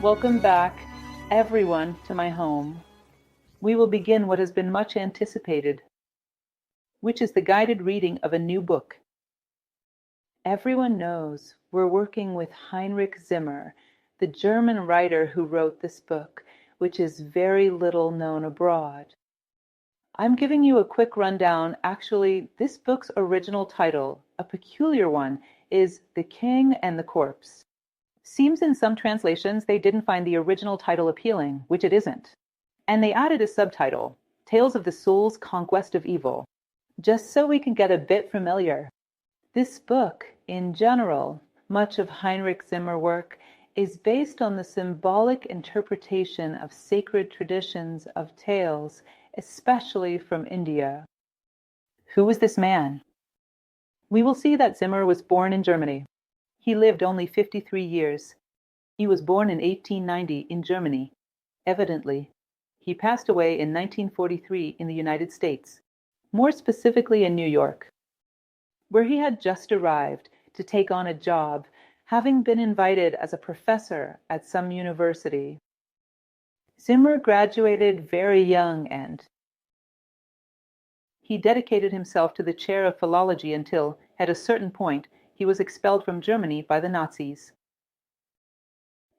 Welcome back, everyone, to my home. We will begin what has been much anticipated, which is the guided reading of a new book. Everyone knows we're working with Heinrich Zimmer, the German writer who wrote this book, which is very little known abroad. I'm giving you a quick rundown. Actually, this book's original title, a peculiar one, is The King and the Corpse. Seems in some translations they didn't find the original title appealing, which it isn't. And they added a subtitle, Tales of the Soul's Conquest of Evil, just so we can get a bit familiar. This book, in general, much of Heinrich Zimmer work, is based on the symbolic interpretation of sacred traditions of tales, especially from India. Who was this man? We will see that Zimmer was born in Germany. He lived only 53 years. He was born in 1890 in Germany. Evidently, he passed away in 1943 in the United States, more specifically in New York, where he had just arrived to take on a job, having been invited as a professor at some university. Zimmer graduated very young and he dedicated himself to the chair of philology until, at a certain point, he was expelled from Germany by the Nazis.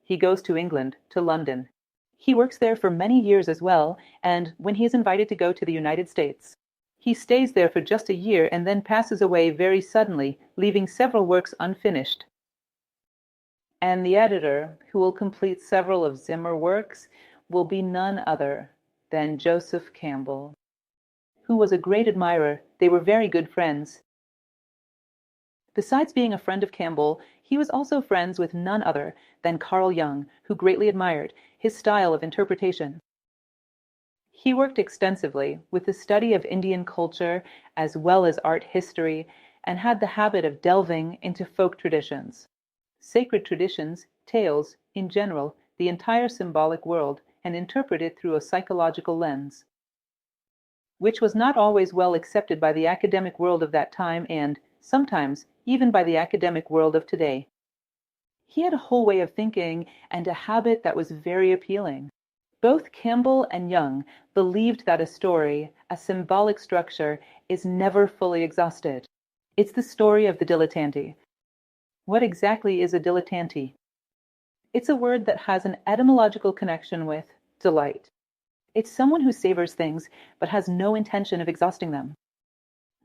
He goes to England, to London. He works there for many years as well, and when he is invited to go to the United States, he stays there for just a year and then passes away very suddenly, leaving several works unfinished. And the editor, who will complete several of Zimmer works, will be none other than Joseph Campbell, who was a great admirer. They were very good friends. Besides being a friend of Campbell, he was also friends with none other than Carl Jung, who greatly admired his style of interpretation. He worked extensively with the study of Indian culture as well as art history, and had the habit of delving into folk traditions, sacred traditions, tales, in general, the entire symbolic world, and interpret it through a psychological lens, which was not always well accepted by the academic world of that time and, sometimes, even by the academic world of today. He had a whole way of thinking and a habit that was very appealing. Both Campbell and Jung believed that a story, a symbolic structure, is never fully exhausted. It's the story of the dilettante. What exactly is a dilettante? It's a word that has an etymological connection with delight. It's someone who savors things but has no intention of exhausting them.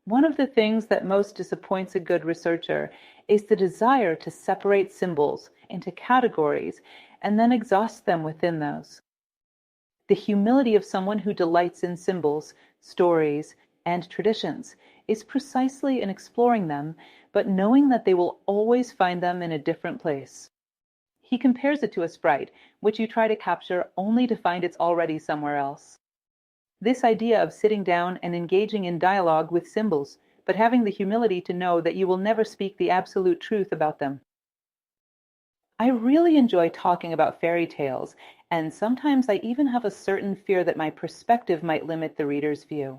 One of the things that most disappoints a good researcher is the desire to separate symbols into categories and then exhaust them within those. The humility of someone who delights in symbols, stories, and traditions is precisely in exploring them, but knowing that they will always find them in a different place. He compares it to a sprite, which you try to capture only to find it's already somewhere else. This idea of sitting down and engaging in dialogue with symbols, but having the humility to know that you will never speak the absolute truth about them. I really enjoy talking about fairy tales, and sometimes I even have a certain fear that my perspective might limit the reader's view.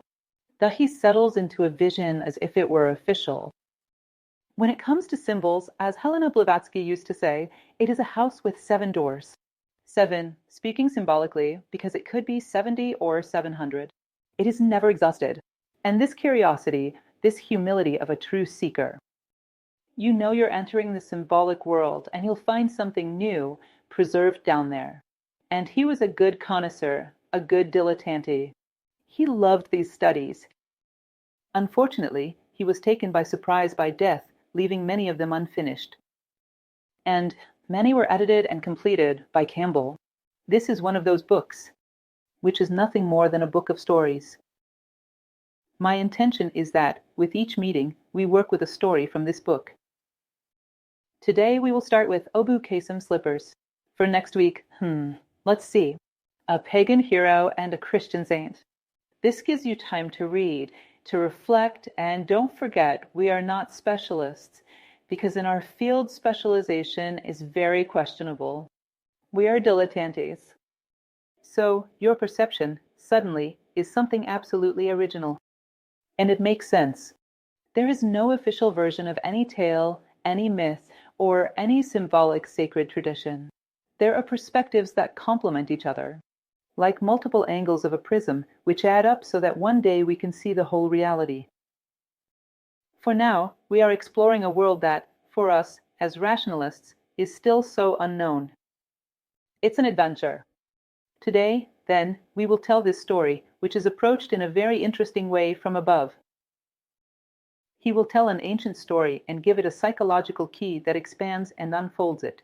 That he settles into a vision as if it were official. When it comes to symbols, as Helena Blavatsky used to say, it is a house with 7 doors. 7, speaking symbolically, because it could be 70 or 700. It is never exhausted. And this curiosity, this humility of a true seeker. You know you're entering the symbolic world, and you'll find something new preserved down there. And he was a good connoisseur, a good dilettante. He loved these studies. Unfortunately, he was taken by surprise by death, leaving many of them unfinished. And many were edited and completed by Campbell. This is one of those books, which is nothing more than a book of stories. My intention is that, with each meeting, we work with a story from this book. Today we will start with Abu Kasem's Slippers. For next week, let's see. A pagan hero and a Christian saint. This gives you time to read, to reflect, and don't forget, we are not specialists, because in our field specialization is very questionable. We are dilettantes. So your perception, suddenly, is something absolutely original. And it makes sense. There is no official version of any tale, any myth, or any symbolic sacred tradition. There are perspectives that complement each other, like multiple angles of a prism, which add up so that one day we can see the whole reality. For now, we are exploring a world that, for us, as rationalists, is still so unknown. It's an adventure. Today, then, we will tell this story, which is approached in a very interesting way from above. He will tell an ancient story and give it a psychological key that expands and unfolds it.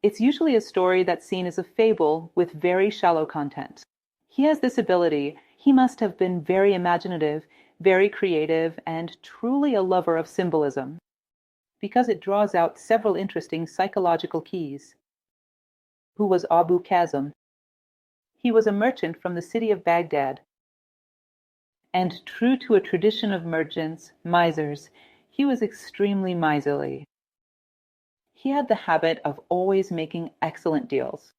It's usually a story that's seen as a fable with very shallow content. He has this ability. He must have been very imaginative, very creative, and truly a lover of symbolism, because it draws out several interesting psychological keys. Who was Abu Kasem? He was a merchant from the city of Baghdad. And true to a tradition of merchants, misers, he was extremely miserly. He had the habit of always making excellent deals.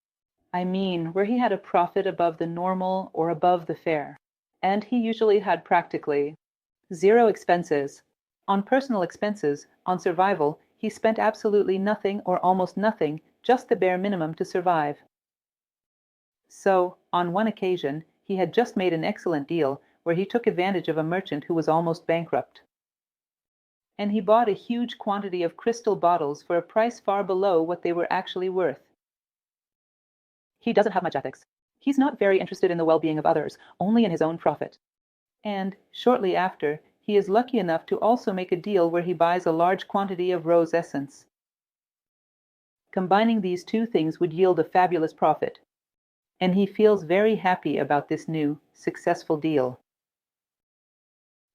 I mean, where he had a profit above the normal or above the fair. And he usually had practically zero expenses. On personal expenses, on survival, he spent absolutely nothing or almost nothing, just the bare minimum to survive. So, on one occasion, he had just made an excellent deal where he took advantage of a merchant who was almost bankrupt. And he bought a huge quantity of crystal bottles for a price far below what they were actually worth. He doesn't have much ethics. He's not very interested in the well-being of others, only in his own profit. And, shortly after, he is lucky enough to also make a deal where he buys a large quantity of rose essence. Combining these two things would yield a fabulous profit. And he feels very happy about this new, successful deal.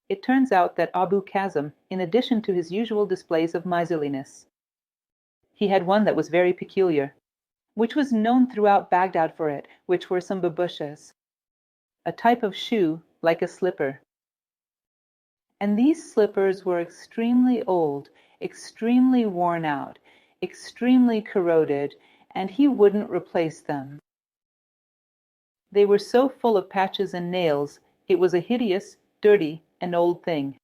It turns out that Abu Kasem, in addition to his usual displays of miserliness, he had one that was very peculiar, which was known throughout Baghdad for it, which were some babushes, a type of shoe like a slipper. And these slippers were extremely old, extremely worn out, extremely corroded, and he wouldn't replace them. They were so full of patches and nails, it was a hideous, dirty, and old thing.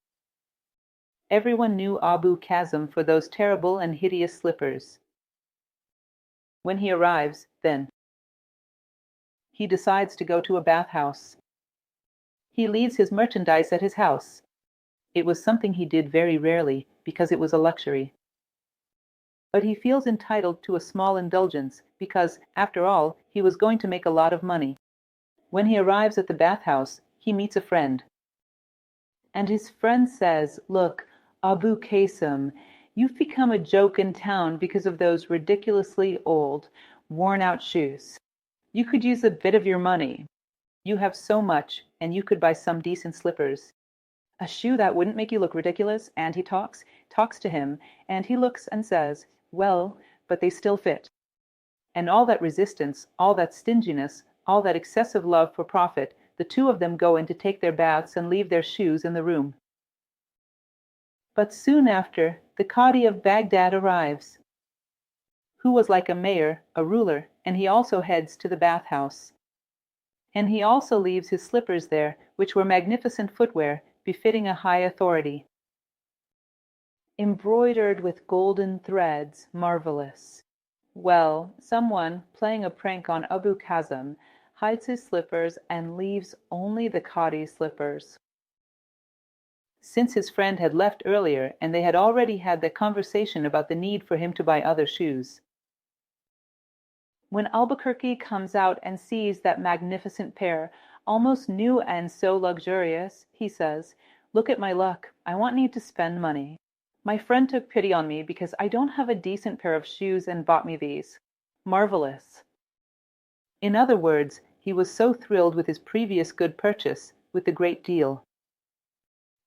Everyone knew Abu Kasem for those terrible and hideous slippers. When he arrives, then, he decides to go to a bathhouse. He leaves his merchandise at his house. It was something he did very rarely, because it was a luxury. But he feels entitled to a small indulgence, because, after all, he was going to make a lot of money. When he arrives at the bathhouse, he meets a friend. And his friend says, "Look, Abu Kasem, you've become a joke in town because of those ridiculously old, worn-out shoes. You could use a bit of your money. You have so much, and you could buy some decent slippers. A shoe that wouldn't make you look ridiculous." And he talks to him, and he looks and says, "Well, but they still fit." And all that resistance, all that stinginess, all that excessive love for profit, the two of them go in to take their baths and leave their shoes in the room. But soon after, the Qadi of Baghdad arrives, who was like a mayor, a ruler, and he also heads to the bathhouse. And he also leaves his slippers there, which were magnificent footwear, befitting a high authority. Embroidered with golden threads, marvelous. Well, someone, playing a prank on Abu Kasem, hides his slippers and leaves only the Qadi's slippers. Since his friend had left earlier and they had already had the conversation about the need for him to buy other shoes. When Albuquerque comes out and sees that magnificent pair, almost new and so luxurious, he says, "Look at my luck. I won't need to spend money. My friend took pity on me because I don't have a decent pair of shoes and bought me these. Marvelous." In other words, he was so thrilled with his previous good purchase, with the great deal.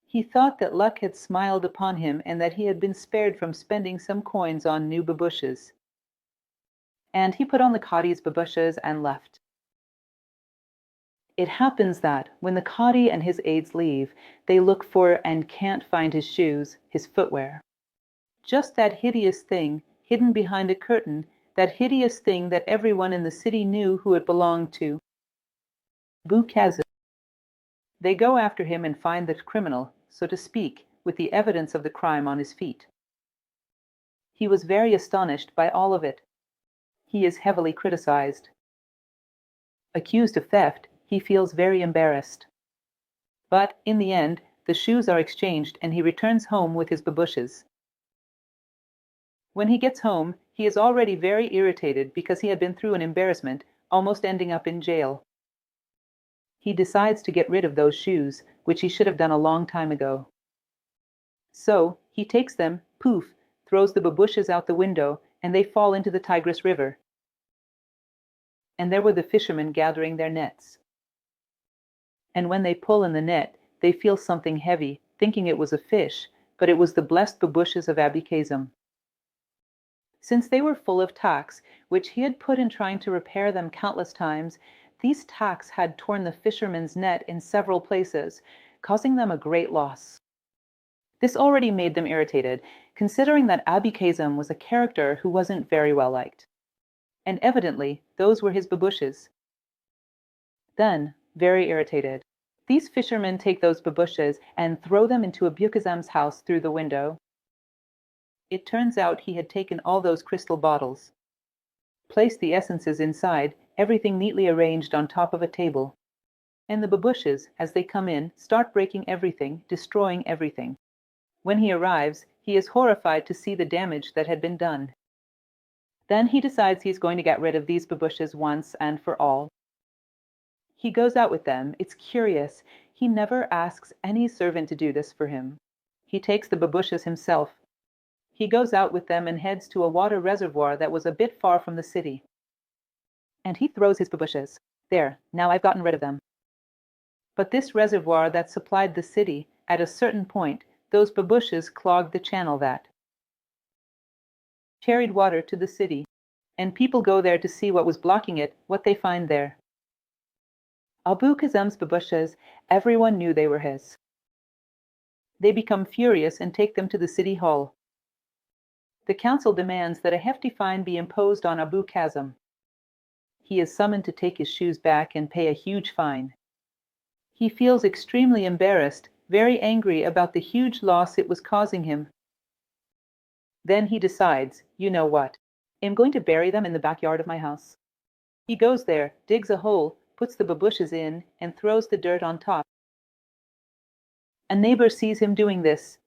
He thought that luck had smiled upon him and that he had been spared from spending some coins on new babushes. And he put on the Qadi's babushes and left. It happens that, when the Qadi and his aides leave, they look for and can't find his shoes, his footwear. Just that hideous thing, hidden behind a curtain, that hideous thing that everyone in the city knew who it belonged to. Abu Kasem. They go after him and find the criminal, so to speak, with the evidence of the crime on his feet. He was very astonished by all of it. He is heavily criticized. Accused of theft, he feels very embarrassed. But, in the end, the shoes are exchanged and he returns home with his babushes. When he gets home, he is already very irritated because he had been through an embarrassment, almost ending up in jail. He decides to get rid of those shoes, which he should have done a long time ago. So, he takes them, poof, throws the babushes out the window, and they fall into the Tigris River. And there were the fishermen gathering their nets. And when they pull in the net, they feel something heavy, thinking it was a fish, but it was the blessed babushes of Abu Kasem. Since they were full of tacks, which he had put in trying to repair them countless times, these tacks had torn the fishermen's net in several places, causing them a great loss. This already made them irritated, considering that Abu Kasem was a character who wasn't very well liked. And evidently, those were his babushes. Then, very irritated, these fishermen take those babushes and throw them into Abu Kasem's house through the window. It turns out he had taken all those crystal bottles, placed the essences inside, everything neatly arranged on top of a table. And the babushes, as they come in, start breaking everything, destroying everything. When he arrives, he is horrified to see the damage that had been done. Then he decides he's going to get rid of these babushes once and for all. He goes out with them. It's curious. He never asks any servant to do this for him. He takes the babushes himself. He goes out with them and heads to a water reservoir that was a bit far from the city. And he throws his babushes. There, now I've gotten rid of them. But this reservoir that supplied the city, at a certain point, those babushes clogged the channel that carried water to the city, and people go there to see what was blocking it, what they find there. Abu Kasem's babushes, everyone knew they were his. They become furious and take them to the city hall. The council demands that a hefty fine be imposed on Abu Kasem. He is summoned to take his shoes back and pay a huge fine. He feels extremely embarrassed, very angry about the huge loss it was causing him. Then he decides, you know what? I'm going to bury them in the backyard of my house. He goes there, digs a hole, puts the babushes in, and throws the dirt on top. A neighbor sees him doing this.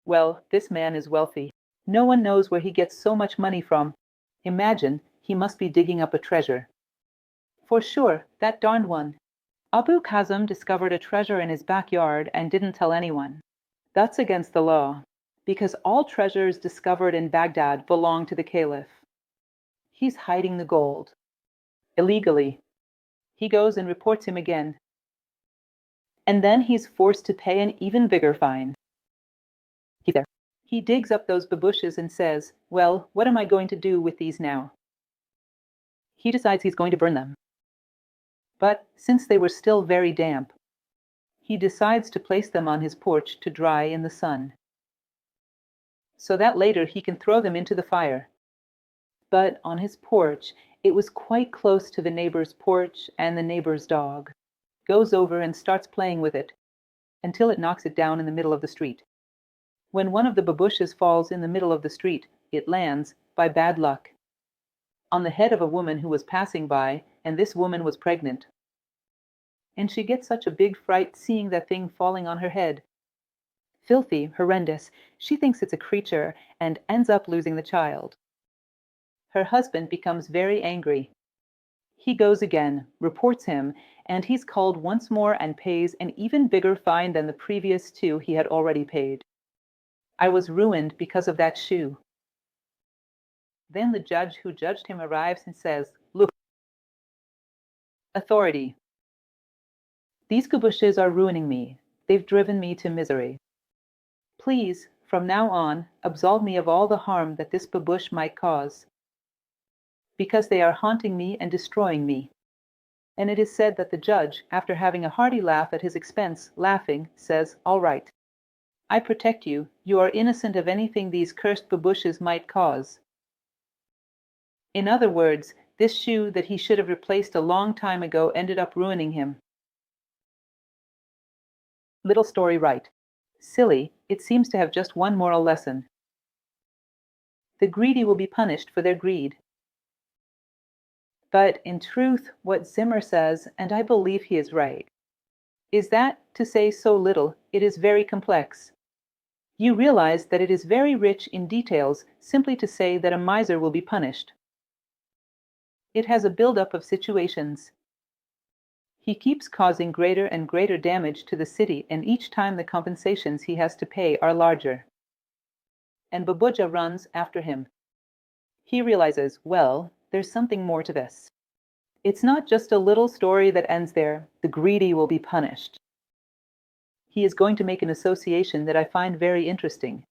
Well, this man is wealthy. No one knows where he gets so much money from. Imagine, he must be digging up a treasure. For sure, that darned one. Abu Kasem discovered a treasure in his backyard and didn't tell anyone. That's against the law, because all treasures discovered in Baghdad belong to the caliph. He's hiding the gold. Illegally. He goes and reports him again. And then he's forced to pay an even bigger fine. He's there. He digs up those babushes and says, well, what am I going to do with these now? He decides he's going to burn them. But since they were still very damp, he decides to place them on his porch to dry in the sun, so that later he can throw them into the fire. But on his porch, it was quite close to the neighbor's porch, and the neighbor's dog goes over and starts playing with it until it knocks it down in the middle of the street. When one of the babushes falls in the middle of the street, it lands, by bad luck, on the head of a woman who was passing by, and this woman was pregnant. And she gets such a big fright seeing that thing falling on her head. Filthy, horrendous, she thinks it's a creature and ends up losing the child. Her husband becomes very angry. He goes again, reports him, and he's called once more and pays an even bigger fine than the previous two he had already paid. I was ruined because of that shoe. Then the judge who judged him arrives and says, look, authority. These babushes are ruining me. They've driven me to misery. Please, from now on, absolve me of all the harm that this babush might cause, because they are haunting me and destroying me. And it is said that the judge, after having a hearty laugh at his expense, laughing, says, all right. I protect you. You are innocent of anything these cursed babushes might cause. In other words, this shoe that he should have replaced a long time ago ended up ruining him. Little story right. Silly, it seems to have just one moral lesson. The greedy will be punished for their greed. But in truth, what Zimmer says, and I believe he is right, is that, to say so little, it is very complex. You realize that it is very rich in details simply to say that a miser will be punished. It has a build-up of situations. He keeps causing greater and greater damage to the city, and each time the compensations he has to pay are larger. And Babuja runs after him. He realizes, well, there's something more to this. It's not just a little story that ends there, the greedy will be punished. He is going to make an association that I find very interesting.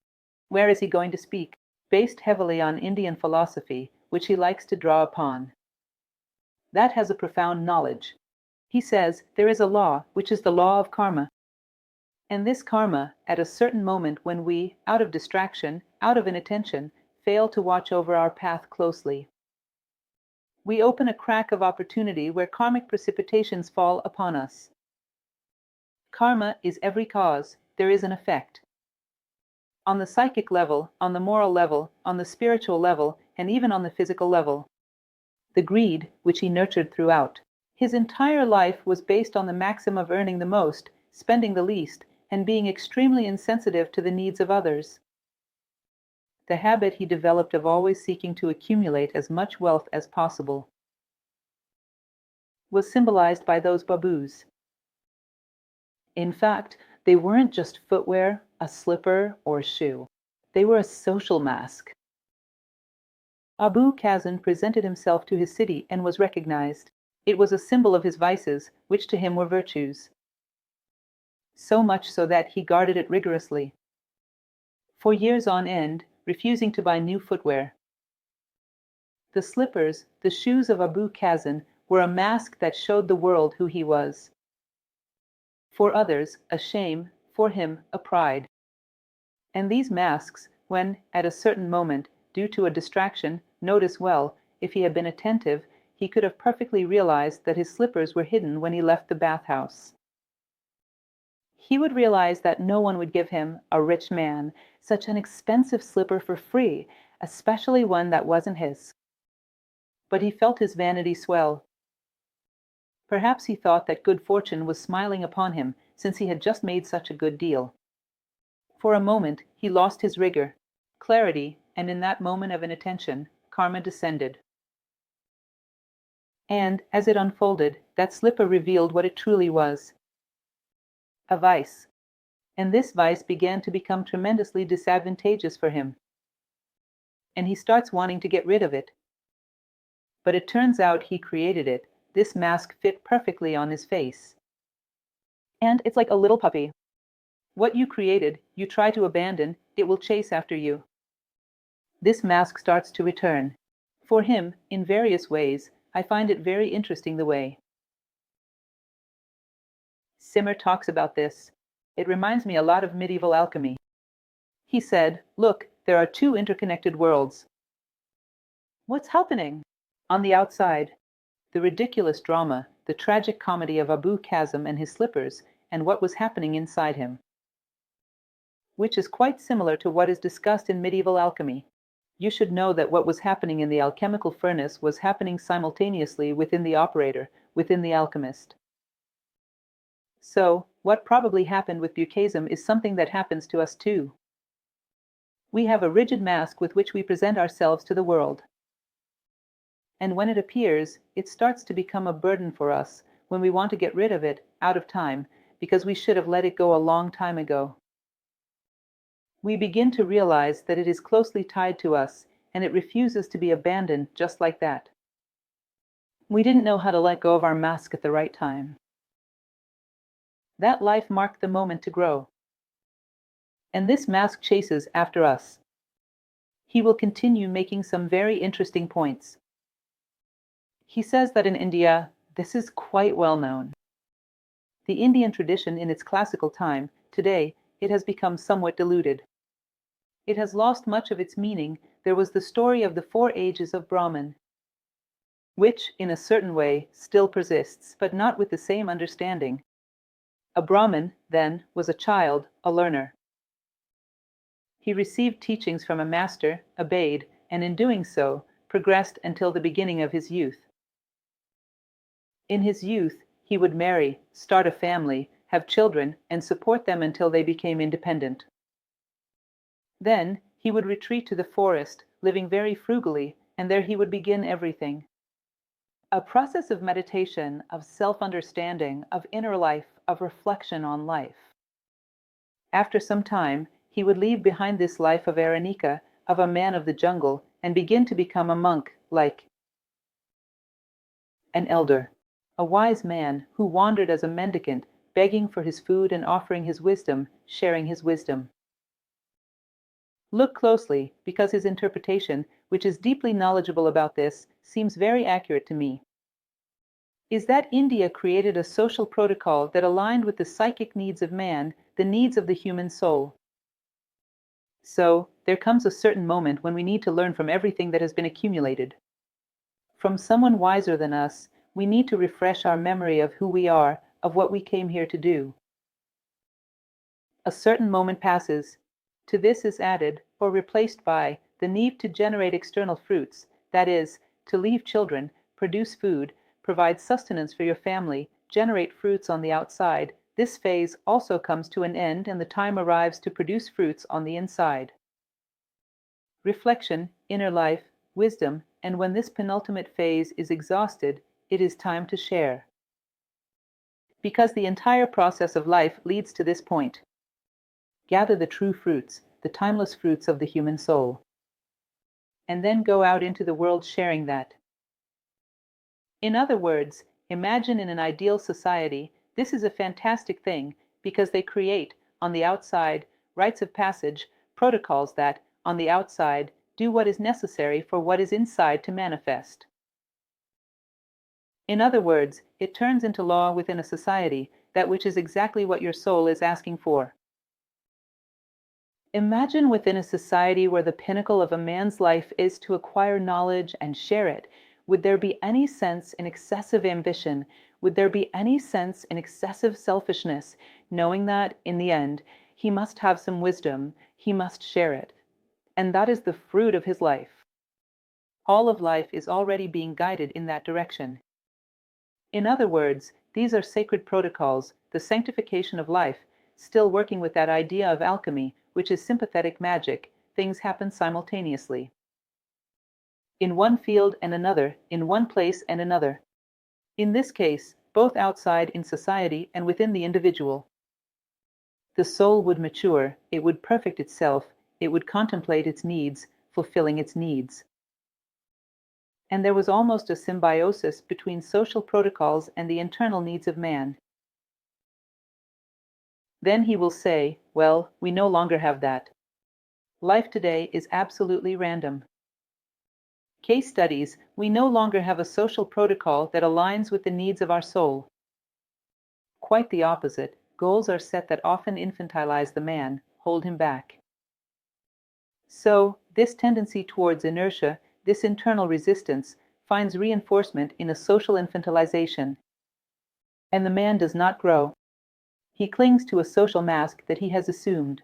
Where is he going to speak? Based heavily on Indian philosophy, which he likes to draw upon. That has a profound knowledge. He says there is a law, which is the law of karma. And this karma, at a certain moment when we, out of distraction, out of inattention, fail to watch over our path closely, we open a crack of opportunity where karmic precipitations fall upon us. Karma is every cause, there is an effect. On the psychic level, on the moral level, on the spiritual level, and even on the physical level. The greed, which he nurtured throughout. His entire life was based on the maxim of earning the most, spending the least, and being extremely insensitive to the needs of others. The habit he developed of always seeking to accumulate as much wealth as possible was symbolized by those babus. In fact, they weren't just footwear, a slipper, or a shoe. They were a social mask. Abu Kasem presented himself to his city and was recognized. It was a symbol of his vices, which to him were virtues. So much so that he guarded it rigorously. For years on end, refusing to buy new footwear. The slippers, the shoes of Abu Kasem, were a mask that showed the world who he was. For others, a shame, for him, a pride. And these masks, when, at a certain moment, due to a distraction, notice well, if he had been attentive, he could have perfectly realized that his slippers were hidden when he left the bathhouse. He would realize that no one would give him, a rich man, such an expensive slipper for free, especially one that wasn't his. But he felt his vanity swell. Perhaps he thought that good fortune was smiling upon him, since he had just made such a good deal. For a moment he lost his rigor, clarity, and in that moment of inattention, karma descended. And, as it unfolded, that slipper revealed what it truly was. A vice. And this vice began to become tremendously disadvantageous for him. And he starts wanting to get rid of it. But it turns out he created it. This mask fit perfectly on his face. And it's like a little puppy. What you created, you try to abandon, it will chase after you. This mask starts to return. For him, in various ways, I find it very interesting the way Zimmer talks about this. It reminds me a lot of medieval alchemy. He said, look, there are two interconnected worlds. What's happening? On the outside, the ridiculous drama, the tragic comedy of Abu Kasem and his slippers, and what was happening inside him, which is quite similar to what is discussed in medieval alchemy. You should know that what was happening in the alchemical furnace was happening simultaneously within the operator, within the alchemist. So, what probably happened with Abu Kasem is something that happens to us too. We have a rigid mask with which we present ourselves to the world. And when it appears, it starts to become a burden for us when we want to get rid of it, out of time, because we should have let it go a long time ago. We begin to realize that it is closely tied to us, and it refuses to be abandoned just like that. We didn't know how to let go of our mask at the right time. That life marked the moment to grow. And this mask chases after us. He will continue making some very interesting points. He says that in India, this is quite well known. The Indian tradition in its classical time, today, it has become somewhat diluted. It has lost much of its meaning. There was the story of the 4 ages of Brahman, which, in a certain way, still persists, but not with the same understanding. A Brahmin, then, was a child, a learner. He received teachings from a master, obeyed, and in doing so, progressed until the beginning of his youth. In his youth, he would marry, start a family, have children, and support them until they became independent. Then, he would retreat to the forest, living very frugally, and there he would begin everything. A process of meditation, of self-understanding, of inner life, of reflection on life. After some time, he would leave behind this life of Aranika, of a man of the jungle, and begin to become a monk, like an elder, a wise man who wandered as a mendicant, begging for his food and offering his wisdom, sharing his wisdom. Look closely, because his interpretation, which is deeply knowledgeable about this, seems very accurate to me. Is that India created a social protocol that aligned with the psychic needs of man, the needs of the human soul. So, there comes a certain moment when we need to learn from everything that has been accumulated. From someone wiser than us, we need to refresh our memory of who we are, of what we came here to do. A certain moment passes. To this is added, or replaced by, the need to generate external fruits, that is, to leave children, produce food, provide sustenance for your family, generate fruits on the outside. This phase also comes to an end and the time arrives to produce fruits on the inside. Reflection, inner life, wisdom, and when this penultimate phase is exhausted, it is time to share. Because the entire process of life leads to this point. Gather the true fruits, the timeless fruits of the human soul. And then go out into the world sharing that. In other words, imagine in an ideal society, this is a fantastic thing because they create, on the outside, rites of passage, protocols that, on the outside, do what is necessary for what is inside to manifest. In other words, it turns into law within a society, that which is exactly what your soul is asking for. Imagine within a society where the pinnacle of a man's life is to acquire knowledge and share it. Would there be any sense in excessive ambition? Would there be any sense in excessive selfishness, knowing that, in the end, he must have some wisdom, he must share it? And that is the fruit of his life. All of life is already being guided in that direction. In other words, these are sacred protocols, the sanctification of life, still working with that idea of alchemy, which is sympathetic magic. Things happen simultaneously. In one field and another, in one place and another. In this case, both outside in society and within the individual. The soul would mature, it would perfect itself, it would contemplate its needs, fulfilling its needs. And there was almost a symbiosis between social protocols and the internal needs of man. Then he will say, well, we no longer have that. Life today is absolutely random. Case studies, we no longer have a social protocol that aligns with the needs of our soul. Quite the opposite, goals are set that often infantilize the man, hold him back. So, this tendency towards inertia, this internal resistance, finds reinforcement in a social infantilization. And the man does not grow. He clings to a social mask that he has assumed.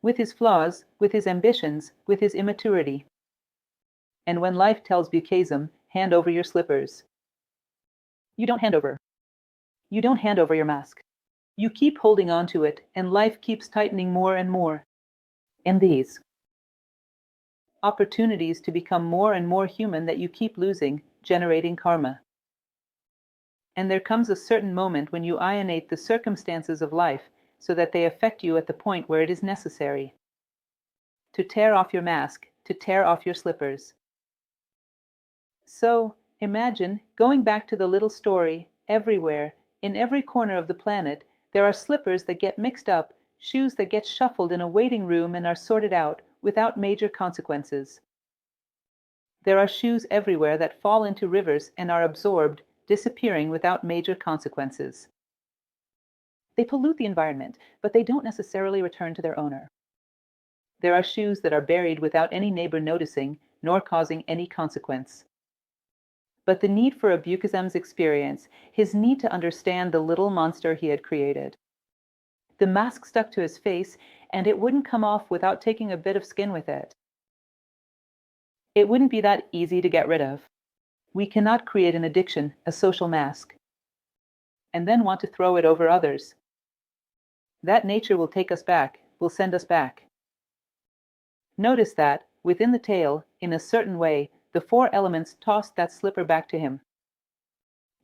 With his flaws, with his ambitions, with his immaturity. And when life tells Abu Kasem, hand over your slippers. You don't hand over. You don't hand over your mask. You keep holding on to it, and life keeps tightening more and more. And these opportunities to become more and more human that you keep losing, generating karma. And there comes a certain moment when you ionate the circumstances of life so that they affect you at the point where it is necessary. To tear off your mask, to tear off your slippers. So, imagine, going back to the little story, everywhere, in every corner of the planet, there are slippers that get mixed up, shoes that get shuffled in a waiting room and are sorted out, without major consequences. There are shoes everywhere that fall into rivers and are absorbed, disappearing without major consequences. They pollute the environment, but they don't necessarily return to their owner. There are shoes that are buried without any neighbor noticing, nor causing any consequence. But the need for Abu Kasem's experience, his need to understand the little monster he had created. The mask stuck to his face, and it wouldn't come off without taking a bit of skin with it. It wouldn't be that easy to get rid of. We cannot create an addiction, a social mask, and then want to throw it over others. That nature will take us back, will send us back. Notice that, within the tale, in a certain way, the four elements tossed that slipper back to him.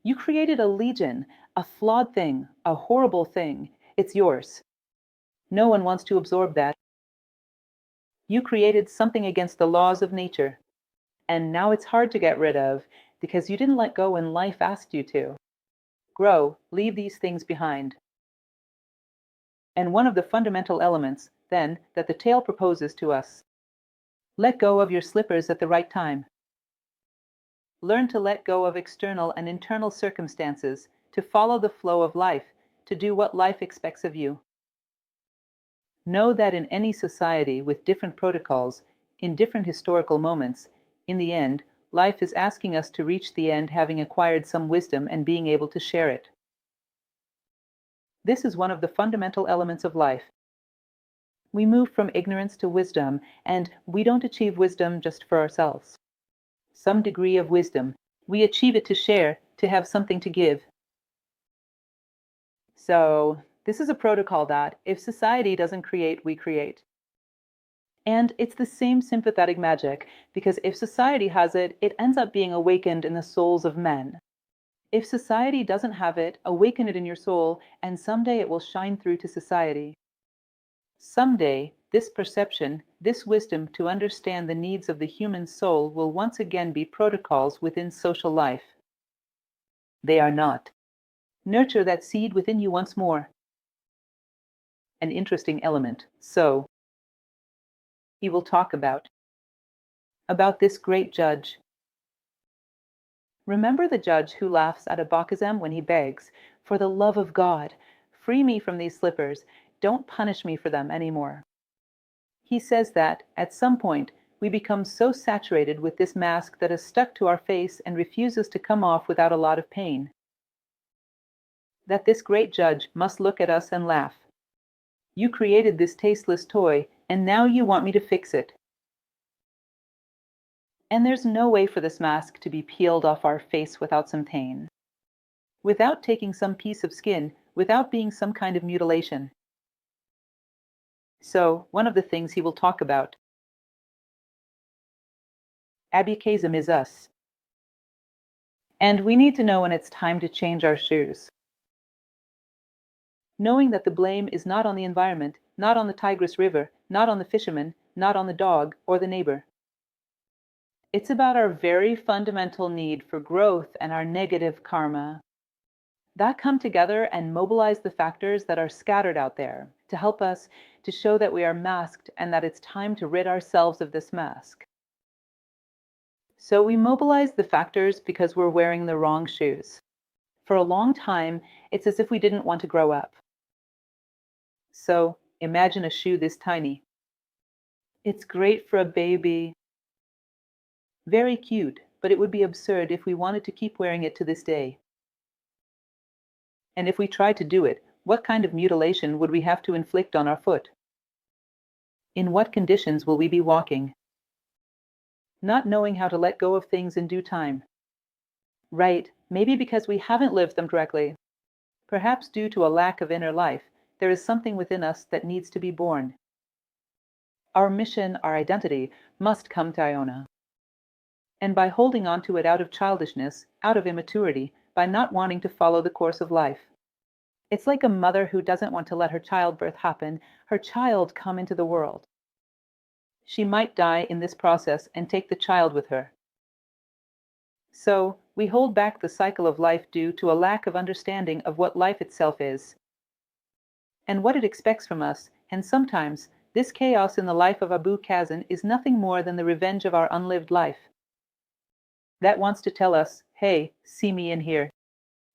You created a legion, a flawed thing, a horrible thing. It's yours. No one wants to absorb that. You created something against the laws of nature, and now it's hard to get rid of because you didn't let go when life asked you to. Grow, leave these things behind. And one of the fundamental elements, then, that the tale proposes to us. Let go of your slippers at the right time. Learn to let go of external and internal circumstances, to follow the flow of life, to do what life expects of you. Know that in any society with different protocols, in different historical moments, in the end, life is asking us to reach the end having acquired some wisdom and being able to share it. This is one of the fundamental elements of life. We move from ignorance to wisdom, and we don't achieve wisdom just for ourselves. Some degree of wisdom, we achieve it to share, to have something to give. So, this is a protocol that, if society doesn't create, we create. And it's the same sympathetic magic, because if society has it, it ends up being awakened in the souls of men. If society doesn't have it, awaken it in your soul, and someday it will shine through to society. Someday, this perception, this wisdom to understand the needs of the human soul will once again be protocols within social life. They are not. Nurture that seed within you once more. An interesting element. So, he will talk about this great judge. Remember the judge who laughs at Abu Kasem when he begs, "For the love of God, free me from these slippers, don't punish me for them anymore." He says that, at some point, we become so saturated with this mask that is stuck to our face and refuses to come off without a lot of pain. That this great judge must look at us and laugh. You created this tasteless toy, and now you want me to fix it. And there's no way for this mask to be peeled off our face without some pain. Without taking some piece of skin, without being some kind of mutilation. So, one of the things he will talk about. Abu Kasem is us. And we need to know when it's time to change our shoes. Knowing that the blame is not on the environment, not on the Tigris River, not on the fisherman, not on the dog or the neighbor. It's about our very fundamental need for growth and our negative karma. That come together and mobilize the factors that are scattered out there to help us to show that we are masked and that it's time to rid ourselves of this mask. So we mobilize the factors because we're wearing the wrong shoes. For a long time, it's as if we didn't want to grow up. So imagine a shoe this tiny. It's great for a baby. Very cute, but it would be absurd if we wanted to keep wearing it to this day. And if we tried to do it, what kind of mutilation would we have to inflict on our foot? In what conditions will we be walking? Not knowing how to let go of things in due time. Right, maybe because we haven't lived them directly. Perhaps due to a lack of inner life, there is something within us that needs to be born. Our mission, our identity, must come to Iona. And by holding on to it out of childishness, out of immaturity, by not wanting to follow the course of life. It's like a mother who doesn't want to let her childbirth happen, her child come into the world. She might die in this process and take the child with her. So, we hold back the cycle of life due to a lack of understanding of what life itself is, and what it expects from us, and sometimes, this chaos in the life of Abu Kasem is nothing more than the revenge of our unlived life. That wants to tell us, hey, see me in here.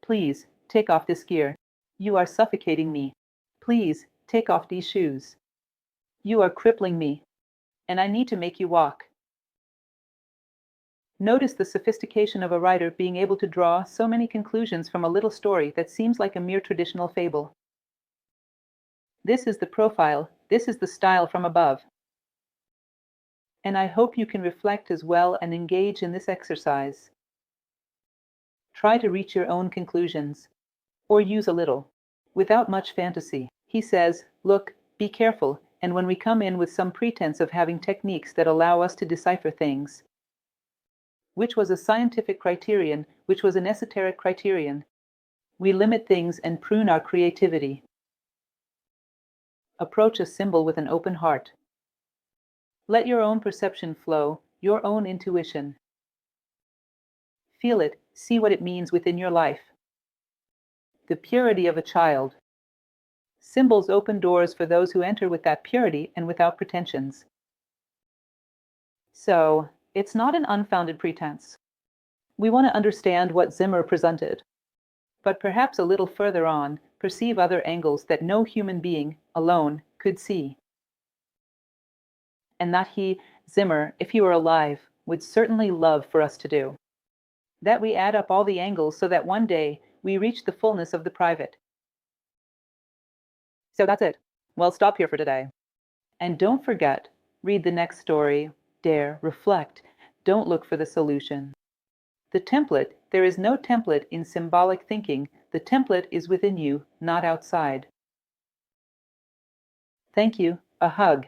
Please, take off this gear. You are suffocating me. Please, take off these shoes. You are crippling me, and I need to make you walk. Notice the sophistication of a writer being able to draw so many conclusions from a little story that seems like a mere traditional fable. This is the profile, this is the style from above. And I hope you can reflect as well and engage in this exercise. Try to reach your own conclusions, or use a little, without much fantasy. He says, look, be careful, and when we come in with some pretense of having techniques that allow us to decipher things, which was a scientific criterion, which was an esoteric criterion, we limit things and prune our creativity. Approach a symbol with an open heart. Let your own perception flow, your own intuition. Feel it, see what it means within your life. The purity of a child. Symbols open doors for those who enter with that purity and without pretensions. So, it's not an unfounded pretense. We want to understand what Zimmer presented, but perhaps a little further on, perceive other angles that no human being, alone, could see. And that he, Zimmer, if he were alive, would certainly love for us to do. That we add up all the angles so that one day we reach the fullness of the private. So that's it. We'll stop here for today. And don't forget, read the next story, dare, reflect. Don't look for the solution. The template, there is no template in symbolic thinking. The template is within you, not outside. Thank you. A hug.